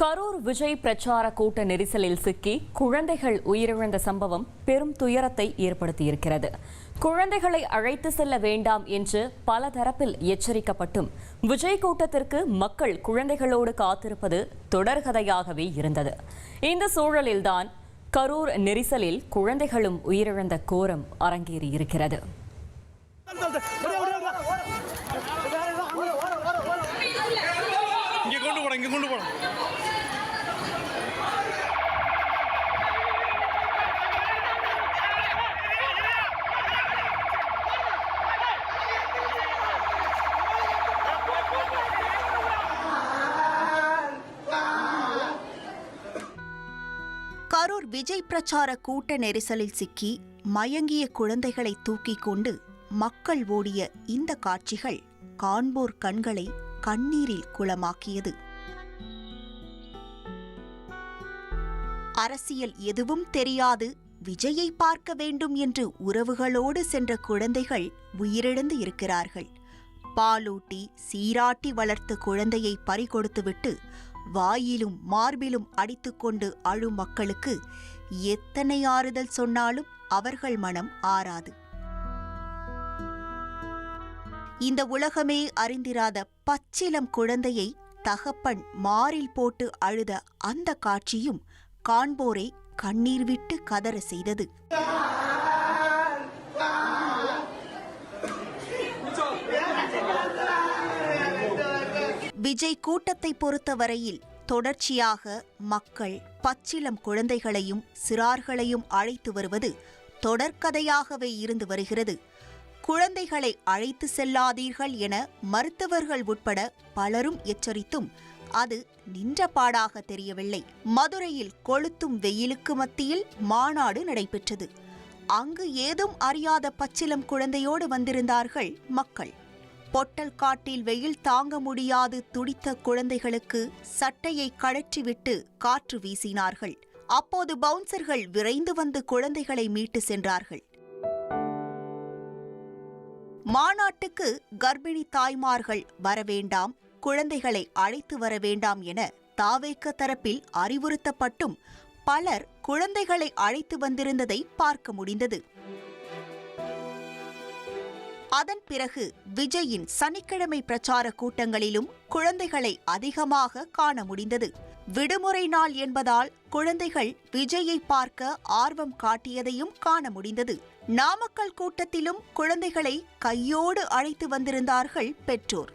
கரூர் விஜய் பிரச்சார கூட்ட நெரிசலில் சிக்கி குழந்தைகள் உயிரிழந்த சம்பவம் பெரும் துயரத்தை ஏற்படுத்தியிருக்கிறது. குழந்தைகளை அழைத்து செல்ல வேண்டாம் என்று பல தரப்பில் எச்சரிக்கப்பட்டும் விஜய் கூட்டத்திற்கு மக்கள் குழந்தைகளோடு காத்திருப்பது தொடர்கதையாகவே இருந்தது. இந்த சூழலில்தான் கரூர் நெரிசலில் குழந்தைகளும் உயிரிழந்த கோரம் அரங்கேறியிருக்கிறது. கரூர் விஜய் பிரச்சார கூட்ட நெரிசலில் சிக்கி மயங்கிய குழந்தைகளை தூக்கிக் கொண்டு மக்கள் ஓடிய இந்த காட்சிகள் காண்போர் கண்களை கண்ணீரில் குளமாக்கியது. அரசியல் எதுவும் தெரியாது விஜயை பார்க்க வேண்டும் என்று உறவுகளோடு சென்ற குழந்தைகள் உயிரிழந்து இருக்கிறார்கள். பாலூட்டி சீராட்டி வளர்த்த குழந்தையை பறிகொடுத்துவிட்டு வாயிலும் மார்பிலும் அடித்துக்கொண்டு அழும் மக்களுக்கு எத்தனை ஆறுதல் சொன்னாலும் அவர்கள் மனம் ஆறாது. இந்த உலகமே அறிந்திராத பச்சிலம் குழந்தையை தகப்பன் மாரில் போட்டு அழுத அந்த காட்சியும் காண்போரை கண்ணீர் விட்டு கதற செய்தது. விஜய் கூட்டத்தை பொறுத்தவரையில் தொடர்ச்சியாக மக்கள் பச்சிலம் குழந்தைகளையும் சிறார்களையும் அழைத்து வருவது தொடர்கதையாகவே இருந்து வருகிறது. குழந்தைகளை அழைத்து செல்லாதீர்கள் என மருத்துவர்கள் உட்பட பலரும் எச்சரித்தும் அது நின்ற பாடாக தெரியவில்லை. மதுரையில் கொளுத்தும் வெயிலுக்கு மத்தியில் மாநாடு நடைபெற்றது. அங்கு ஏதும் அறியாத பச்சிலம் குழந்தையோடு வந்திருந்தார்கள் மக்கள். பொட்டல் காட்டில் வெயில் தாங்க முடியாது துடித்த குழந்தைகளுக்கு சட்டையை கழற்றிவிட்டு காற்று வீசினார்கள். அப்போது பவுன்சர்கள் விரைந்து வந்து குழந்தைகளை மீட்டு சென்றார்கள். மாநாட்டுக்கு கர்ப்பிணி தாய்மார்கள் வரவேண்டாம், குழந்தைகளை அழைத்து வர வேண்டாம் என தாவேக தரப்பில் அறிவுறுத்தப்பட்டும் பலர் குழந்தைகளை அழைத்து வந்திருந்ததை பார்க்க முடிந்தது. அதன் பிறகு விஜயின் சனிக்கிழமை பிரச்சார கூட்டங்களிலும் குழந்தைகளை அதிகமாக காண முடிந்தது. விடுமுறை நாள் என்பதால் குழந்தைகள் விஜயை பார்க்க ஆர்வம் காட்டியதையும் காண முடிந்தது. நாமக்கல் கூட்டத்திலும் குழந்தைகளை கையோடு அழைத்து வந்திருந்தார்கள் பெற்றோர்.